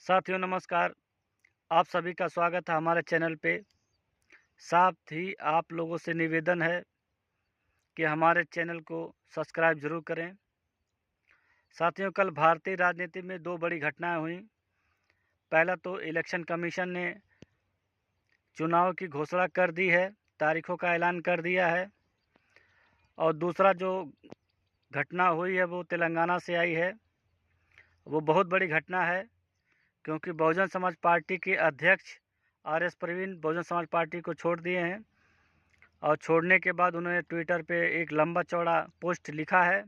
साथियों नमस्कार। आप सभी का स्वागत है हमारे चैनल पे। साथ ही आप लोगों से निवेदन है कि हमारे चैनल को सब्सक्राइब जरूर करें। साथियों, कल भारतीय राजनीति में दो बड़ी घटनाएं हुई। पहला तो इलेक्शन कमीशन ने चुनाव की घोषणा कर दी है, तारीखों का ऐलान कर दिया है। और दूसरा जो घटना हुई है वो तेलंगाना से आई है। वो बहुत बड़ी घटना है क्योंकि बहुजन समाज पार्टी के अध्यक्ष आर.एस. प्रवीण बहुजन समाज पार्टी को छोड़ दिए हैं। और छोड़ने के बाद उन्होंने ट्विटर पे एक लंबा चौड़ा पोस्ट लिखा है।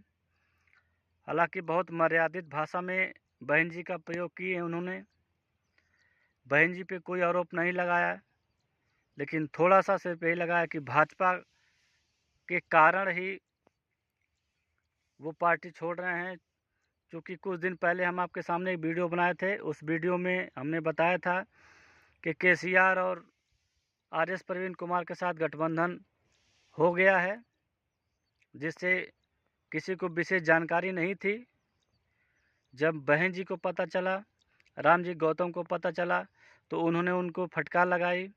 हालांकि बहुत मर्यादित भाषा में बहन जी का प्रयोग किए हैं उन्होंने। बहन जी पे कोई आरोप नहीं लगाया, लेकिन थोड़ा सा सिर्फ यही लगाया कि भाजपा के कारण ही वो पार्टी छोड़ रहे हैं। क्योंकि कुछ दिन पहले हम आपके सामने एक वीडियो बनाए थे। उस वीडियो में हमने बताया था कि केसीआर और आर.एस. प्रवीण कुमार के साथ गठबंधन हो गया है, जिससे किसी को विशेष जानकारी नहीं थी। जब बहन जी को पता चला, राम जी गौतम को पता चला, तो उन्होंने उनको फटकार लगाई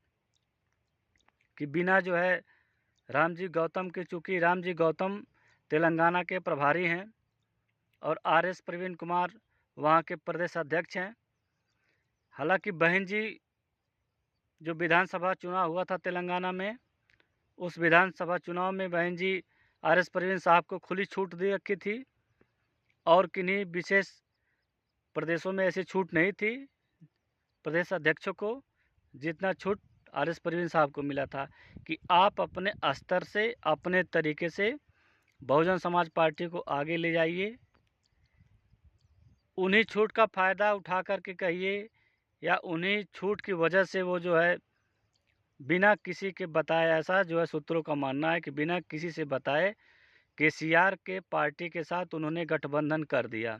कि बिना जो है राम जी गौतम के, चूँकि राम जी गौतम तेलंगाना के प्रभारी हैं और आर.एस. प्रवीण कुमार वहाँ के प्रदेश अध्यक्ष हैं। हालांकि बहन जी जो विधानसभा चुनाव हुआ था तेलंगाना में, उस विधानसभा चुनाव में बहन जी आर.एस. प्रवीण साहब को खुली छूट दे रखी थी और किन्हीं विशेष प्रदेशों में ऐसी छूट नहीं थी प्रदेश अध्यक्षों को, जितना छूट आर.एस. प्रवीण साहब को मिला था कि आप अपने स्तर से, अपने तरीके से बहुजन समाज पार्टी को आगे ले जाइए। उन्हीं छूट का फ़ायदा उठा करके कहिए, या उन्हीं छूट की वजह से वो जो है बिना किसी के बताए, ऐसा जो है सूत्रों का मानना है कि बिना किसी से बताए केसीआर के पार्टी के साथ उन्होंने गठबंधन कर दिया।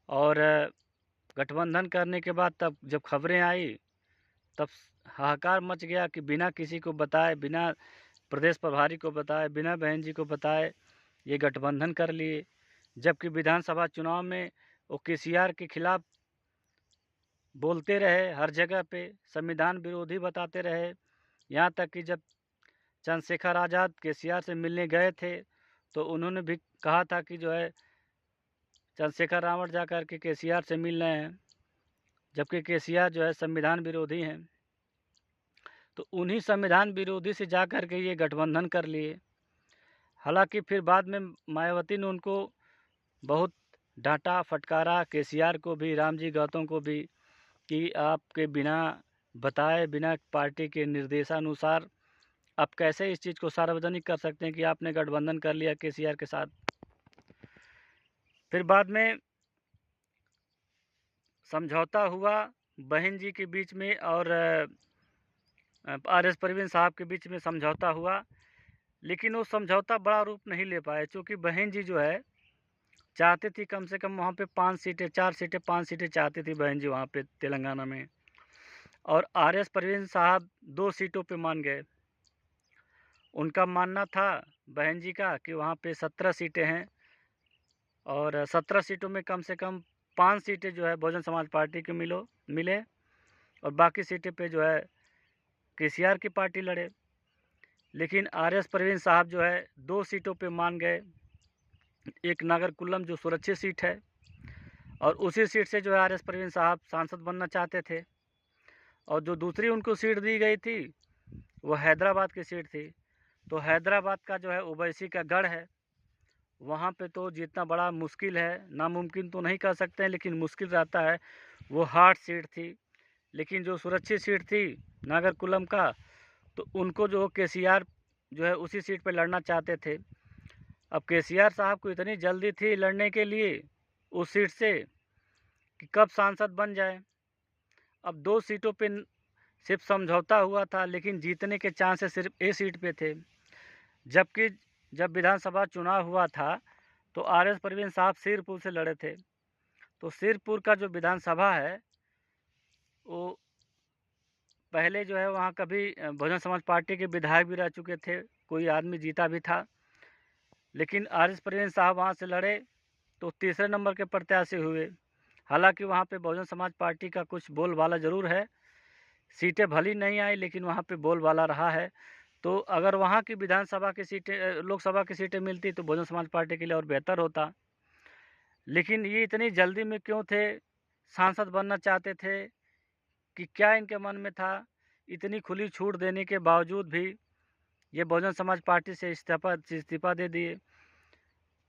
और गठबंधन करने के बाद तब जब खबरें आई, तब हाहाकार मच गया कि बिना किसी को बताए, बिना प्रदेश प्रभारी को बताए, बिना बहन जी को बताए ये गठबंधन कर लिए। जबकि विधानसभा चुनाव में वो केसीआर के खिलाफ बोलते रहे, हर जगह पे संविधान विरोधी बताते रहे। यहाँ तक कि जब चंद्रशेखर आज़ाद केसीआर से मिलने गए थे तो उन्होंने भी कहा था कि जो है चंद्रशेखर रावण जा कर के केसीआर से मिल रहे हैं, जबकि केसीआर जो है संविधान विरोधी हैं। तो उन्हीं संविधान विरोधी से जा कर के ये गठबंधन कर लिए। हालांकि फिर बाद में मायावती ने उनको बहुत डांटा, फटकारा, केसीआर को भी, राम जी गौतम को भी, कि आपके बिना बताए, बिना पार्टी के निर्देशानुसार आप कैसे इस चीज़ को सार्वजनिक कर सकते हैं कि आपने गठबंधन कर लिया केसीआर के साथ। फिर बाद में समझौता हुआ बहन जी के बीच में और आर.एस. प्रवीण साहब के बीच में समझौता हुआ, लेकिन वो समझौता बड़ा रूप नहीं ले पाए। क्योंकि बहन जी जो है चाहती थी कम से कम वहाँ पे 5 सीटें, 4 सीटें, 5 सीटें चाहती थी बहन जी वहाँ पे तेलंगाना में। और आर.एस. प्रवीण साहब 2 सीटों पे मान गए। उनका मानना था बहन जी का कि वहाँ पे 17 सीटें हैं और 17 सीटों में कम से कम 5 सीटें जो है बहुजन समाज पार्टी के मिले और बाकी सीटें पे जो है केसीआर की पार्टी लड़े। लेकिन आर.एस. प्रवीण साहब जो है 2 सीटों पे मान गए। एक नागरकुलम जो सुरक्षित सीट है, और उसी सीट से जो है आर.एस. प्रवीण साहब सांसद बनना चाहते थे। और जो दूसरी उनको सीट दी गई थी वो हैदराबाद की सीट थी। तो हैदराबाद का जो है ओवैसी का गढ़ है, वहाँ पे तो जीतना बड़ा मुश्किल है, नामुमकिन तो नहीं कह सकते हैं लेकिन मुश्किल रहता है। वो हार्ड सीट थी। लेकिन जो सुरक्षित सीट थी नागरकुलम का, तो उनको जो केसीआर जो है उसी सीट पे लड़ना चाहते थे। अब केसीआर साहब को इतनी जल्दी थी लड़ने के लिए उस सीट से कि कब सांसद बन जाए। अब 2 सीटों पे सिर्फ समझौता हुआ था, लेकिन जीतने के चांसेस सिर्फ एक सीट पे थे। जबकि जब विधानसभा चुनाव हुआ था तो आर.एस. प्रवीण साहब सिरपुर से लड़े थे। तो सिरपुर का जो विधानसभा है वो पहले जो है वहाँ कभी बहुजन समाज पार्टी के विधायक भी रह चुके थे, कोई आदमी जीता भी था। लेकिन आर.एस. प्रवीण साहब वहाँ से लड़े तो तीसरे नंबर के प्रत्याशी हुए। हालांकि वहाँ पे बहुजन समाज पार्टी का कुछ बोलबाला ज़रूर है, सीटें भली नहीं आई लेकिन वहाँ पे बोलबाला रहा है। तो अगर वहाँ की विधानसभा की सीटें, लोकसभा की सीटें मिलती तो बहुजन समाज पार्टी के लिए और बेहतर होता। लेकिन ये इतनी जल्दी में क्यों थे, सांसद बनना चाहते थे कि क्या इनके मन में था? इतनी खुली छूट देने के बावजूद भी ये बहुजन समाज पार्टी से इस्तीफ़ा दे दिए।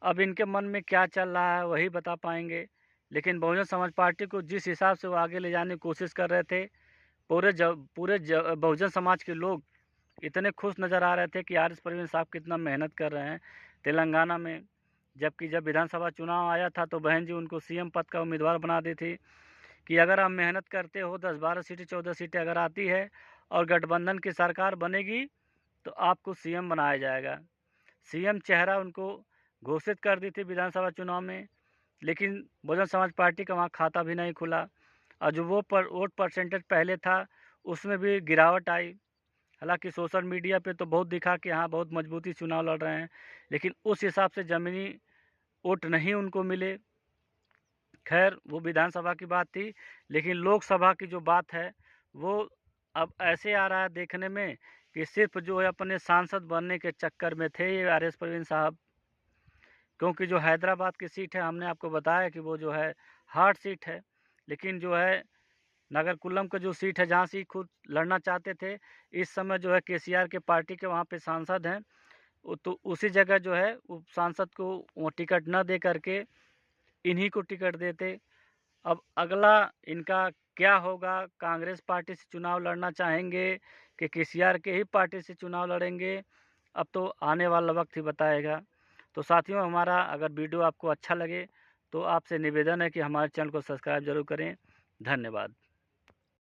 अब इनके मन में क्या चल रहा है वही बता पाएंगे। लेकिन बहुजन समाज पार्टी को जिस हिसाब से वो आगे ले जाने की कोशिश कर रहे थे, पूरे बहुजन समाज के लोग इतने खुश नज़र आ रहे थे कि आर एस परवीन साहब कितना मेहनत कर रहे हैं तेलंगाना में। जबकि जब विधानसभा चुनाव आया था तो बहन जी उनको सीएम पद का उम्मीदवार बना दी थी कि अगर आप मेहनत करते हो, 10-12 सीटें 14 सीटें अगर आती है और गठबंधन की सरकार बनेगी तो आपको सीएम बनाया जाएगा। सीएम चेहरा उनको घोषित कर दी थी विधानसभा चुनाव में, लेकिन बहुजन समाज पार्टी का वहाँ खाता भी नहीं खुला और जो वोट परसेंटेज पहले था उसमें भी गिरावट आई। हालांकि सोशल मीडिया पे तो बहुत दिखा कि हाँ बहुत मजबूती चुनाव लड़ रहे हैं, लेकिन उस हिसाब से ज़मीनी वोट नहीं उनको मिले। खैर वो विधानसभा की बात थी, लेकिन लोकसभा की जो बात है वो अब ऐसे आ रहा है देखने में कि सिर्फ जो है अपने सांसद बनने के चक्कर में थे ये आर एस परवीन साहब। क्योंकि जो हैदराबाद की सीट है हमने आपको बताया कि वो जो है हार्ड सीट है, लेकिन जो है नगर कुल्लम का जो सीट है जहाँ से खुद लड़ना चाहते थे, इस समय जो है केसीआर के पार्टी के वहाँ पे सांसद हैं, तो उसी जगह जो है उप सांसद को वो टिकट न दे करके इन्हीं को टिकट देते। अब अगला इनका क्या होगा? कांग्रेस पार्टी से चुनाव लड़ना चाहेंगे कि केसीआर के ही पार्टी से चुनाव लड़ेंगे? अब तो आने वाला वक्त ही बताएगा। तो साथियों, हमारा अगर वीडियो आपको अच्छा लगे तो आपसे निवेदन है कि हमारे चैनल को सब्सक्राइब ज़रूर करें। धन्यवाद।